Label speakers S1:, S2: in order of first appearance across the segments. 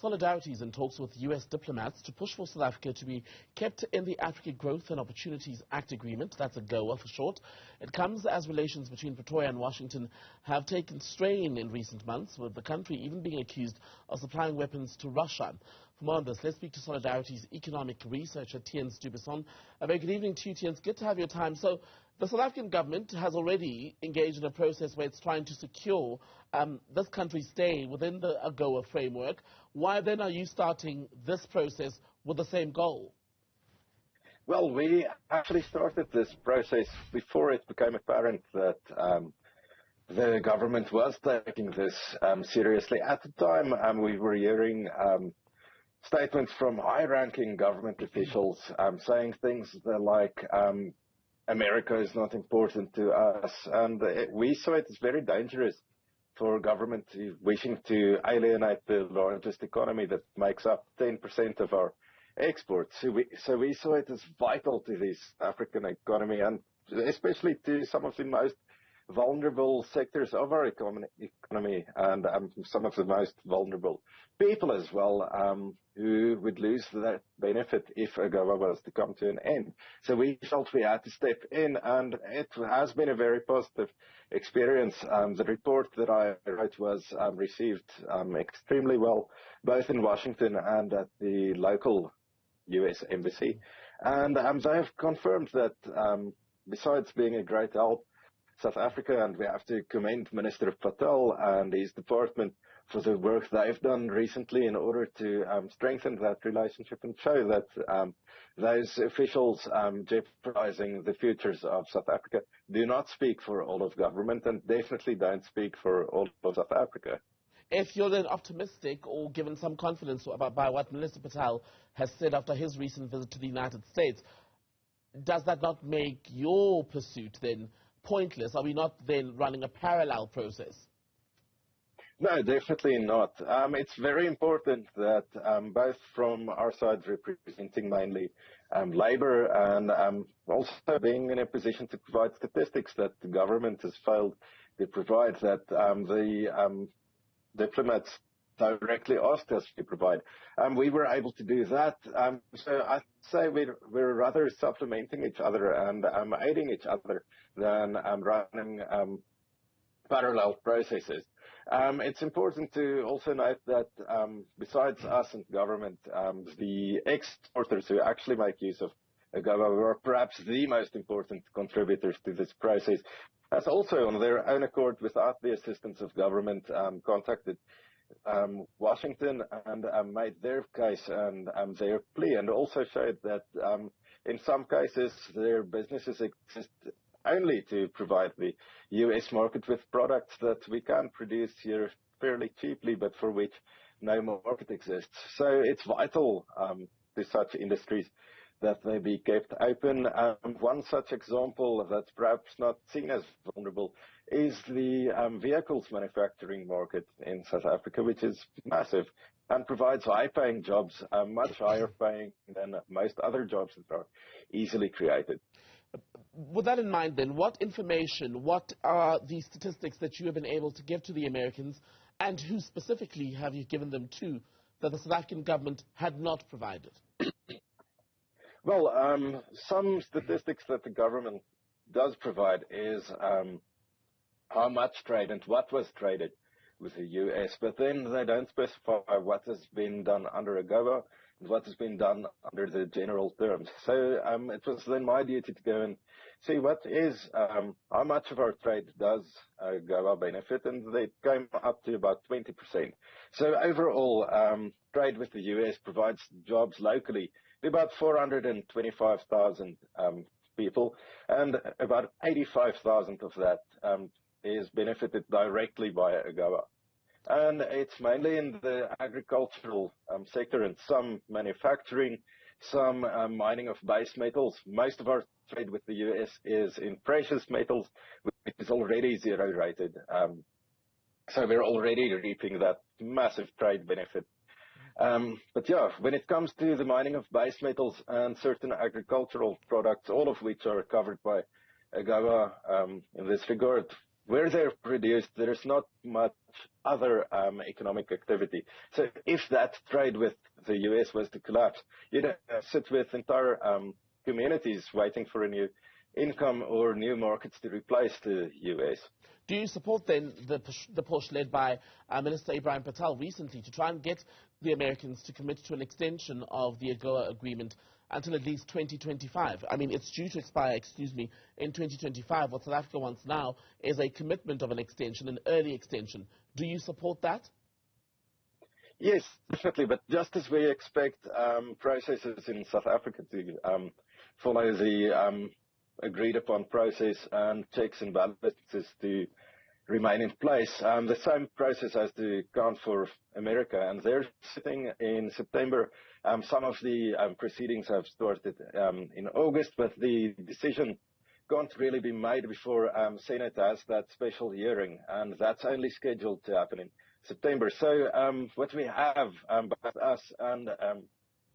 S1: Solidarities in talks with U.S. diplomats to push for South Africa to be kept in the Africa Growth and Opportunities Act agreement, that's AGOA for short. It comes as relations between Pretoria and Washington have taken strain in recent months, with the country even being accused of supplying weapons to Russia. For more on this, let's speak to Solidarities economic researcher Theuns du Buisson. A very good evening to you, Theuns. Good to have your time. So, the South African government has already engaged in a process where it's trying to secure this country's stay within the AGOA framework. Why then are you starting this process with the same goal?
S2: Well, we actually started this process before it became apparent that the government was taking this seriously. At the time, we were hearing statements from high-ranking government officials saying things like America is not important to us, and we saw it as very dangerous for government wishing to alienate the largest economy that makes up 10% of our exports. So we saw it as vital to this African economy, and especially to some of the most vulnerable sectors of our economy and some of the most vulnerable people as well, who would lose that benefit if AGOA was to come to an end. So we felt we had to step in, and it has been a very positive experience. The report that I wrote was received extremely well, both in Washington and at the local U.S. embassy. And they have confirmed that besides being a great help, South Africa, and we have to commend Minister Patel and his department for the work they've done recently in order to strengthen that relationship and show that those officials jeopardizing the futures of South Africa do not speak for all of government and definitely don't speak for all of South Africa.
S1: If you're then optimistic or given some confidence by what Minister Patel has said after his recent visit to the United States, does that not make your pursuit then pointless? Are we not then running a parallel process?
S2: No, definitely not. It's very important that both from our side representing mainly labor and also being in a position to provide statistics that the government has failed to provide, that the diplomats directly asked us to provide. We were able to do that. So I'd say we're rather supplementing each other and aiding each other than running parallel processes. It's important to also note that besides us and government, the exporters who actually make use of AGOA were perhaps the most important contributors to this process, has also on their own accord, without the assistance of government, contacted Washington and made their case and their plea, and also showed that in some cases their businesses exist only to provide the U.S. market with products that we can produce here fairly cheaply, but for which no market exists. So it's vital to such industries that they be kept open. One such example that's perhaps not seen as vulnerable is the vehicles manufacturing market in South Africa, which is massive and provides high-paying jobs, much higher paying than most other jobs that are easily created.
S1: With that in mind then, what information, what are the statistics that you have been able to give to the Americans, and who specifically have you given them to that the South African government had not provided?
S2: Well, some statistics that the government does provide is how much trade and what was traded with the U.S., but then they don't specify what has been done under AGOA and what has been done under the general terms. So it was then my duty to go and see what is, how much of our trade does AGOA benefit, and they came up to about 20%. So overall, trade with the U.S. provides jobs locally to about 425,000 people, and about 85,000 of that is benefited directly by AGOA. And it's mainly in the agricultural sector and some manufacturing, some mining of base metals. Most of our trade with the U.S. is in precious metals, which is already zero rated. So we're already reaping that massive trade benefit. But yeah, when it comes to the mining of base metals and certain agricultural products, all of which are covered by AGOA in this regard, where they're produced, there is not much other economic activity. So if that trade with the US was to collapse, you'd sit with entire communities waiting for a new income or new markets to replace the US.
S1: Do you support then the push led by Minister Ibrahim Patel recently to try and get the Americans to commit to an extension of the AGOA agreement until at least 2025? I mean, it's due to expire, in 2025. What South Africa wants now is a commitment of an extension, an early extension. Do you support that?
S2: Yes, definitely. But just as we expect processes in South Africa to follow the agreed upon process and checks and balances to remain in place, the same process has to count for America. And they're sitting in September. Some of the proceedings have started in August, but the decision can't really be made before Senate has that special hearing, and that's only scheduled to happen in September. So what we have, both us and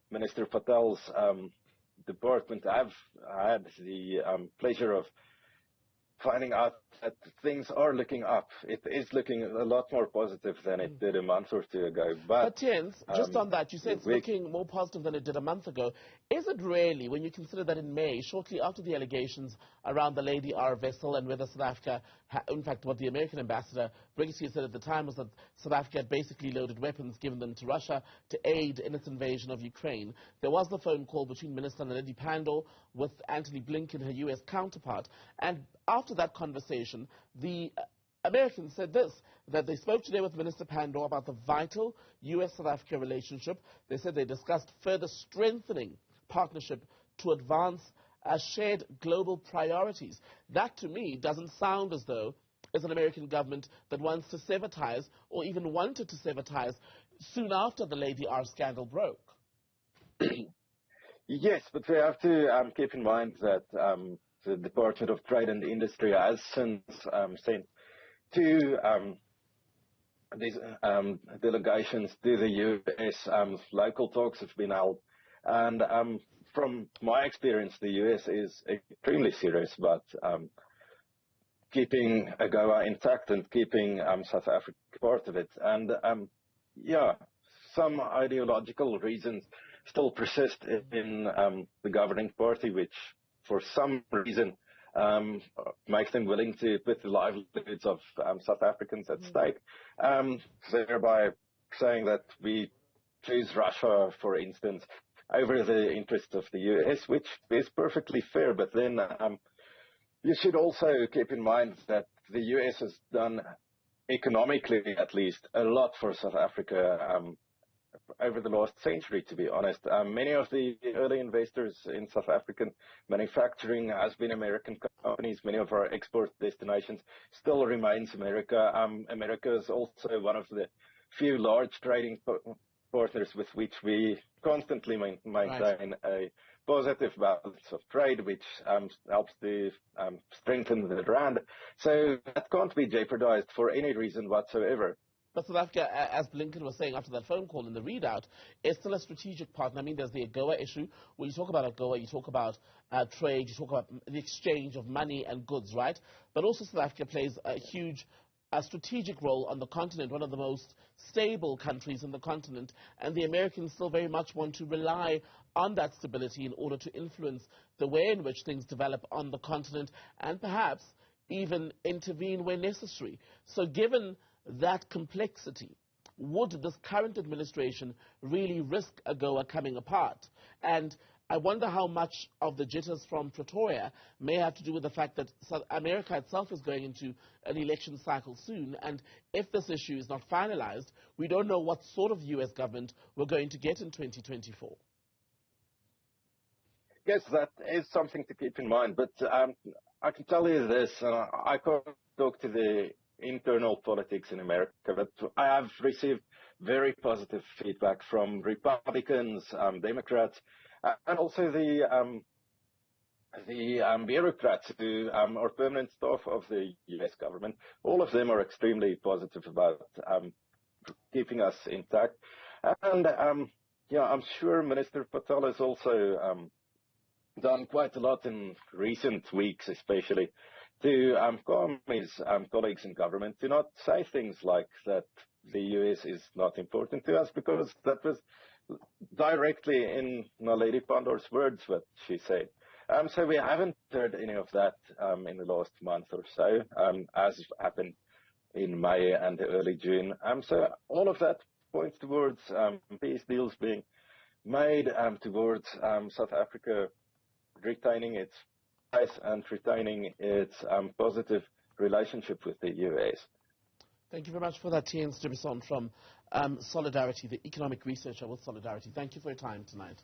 S2: Minister Patel's department have had the pleasure of finding out that things are looking up. It is looking a lot more positive than it did a month or two ago. But
S1: Theuns, just on that, you said it's looking more positive than it did a month ago. Is it really, when you consider that in May, shortly after the allegations around the Lady R vessel and whether South Africa, in fact, what the American ambassador Briggs said at the time was that South Africa had basically loaded weapons, given them to Russia to aid in its invasion of Ukraine. There was the phone call between Minister Naledi Pandor with Antony Blinken, her U.S. counterpart, and after that conversation, the Americans said this, that they spoke today with Minister Pandor about the vital U.S.-South Africa relationship. They said they discussed further strengthening partnership to advance shared global priorities. That, to me, doesn't sound as though it's an American government that wants to sever ties or even wanted to sever ties soon after the Lady R scandal broke.
S2: Yes, but we have to keep in mind that the Department of Trade and Industry has since sent two these delegations to the U.S. Local talks have been held. And from my experience, the U.S. is extremely serious about keeping AGOA intact and keeping South Africa part of it. And, some ideological reasons still persist in the governing party, which for some reason makes them willing to put the livelihoods of South Africans at stake, thereby saying that we choose Russia, for instance, over the interests of the U.S., which is perfectly fair. But then you should also keep in mind that the U.S. has done, economically at least, a lot for South Africa over the last century, to be honest. Many of the early investors in South African manufacturing has been American companies. Many of our export destinations still remains America. America is also one of the few large trading partners with which we constantly maintain a positive balance of trade, which helps to strengthen the rand. So that can't be jeopardized for any reason whatsoever.
S1: But South Africa, as Blinken was saying after that phone call in the readout, is still a strategic partner. I mean, there's the AGOA issue. When you talk about AGOA, you talk about trade, you talk about the exchange of money and goods, right? But also South Africa plays a huge strategic role on the continent, one of the most stable countries in the continent, and the Americans still very much want to rely on that stability in order to influence the way in which things develop on the continent and perhaps even intervene where necessary. So given that complexity, would this current administration really risk AGOA coming apart? And I wonder how much of the jitters from Pretoria may have to do with the fact that America itself is going into an election cycle soon, and if this issue is not finalized, we don't know what sort of U.S. government we're going to get in 2024.
S2: Yes, that is something to keep in mind, but I can tell you this, I can't talk to the internal politics in America, but I have received very positive feedback from Republicans, Democrats, and also the bureaucrats who are permanent staff of the U.S. government. All of them are extremely positive about keeping us intact. And I'm sure Minister Patel has also done quite a lot in recent weeks, especially to calm his colleagues in government to not say things like that the US is not important to us, because that was directly in Naledi Pandor's words what she said. So we haven't heard any of that in the last month or so, as happened in May and early June. So all of that points towards peace deals being made, towards South Africa retaining its place and retaining its positive relationship with the US.
S1: Thank you very much for that, Theuns du Buisson from Solidarity, the economic researcher with Solidarity. Thank you for your time tonight.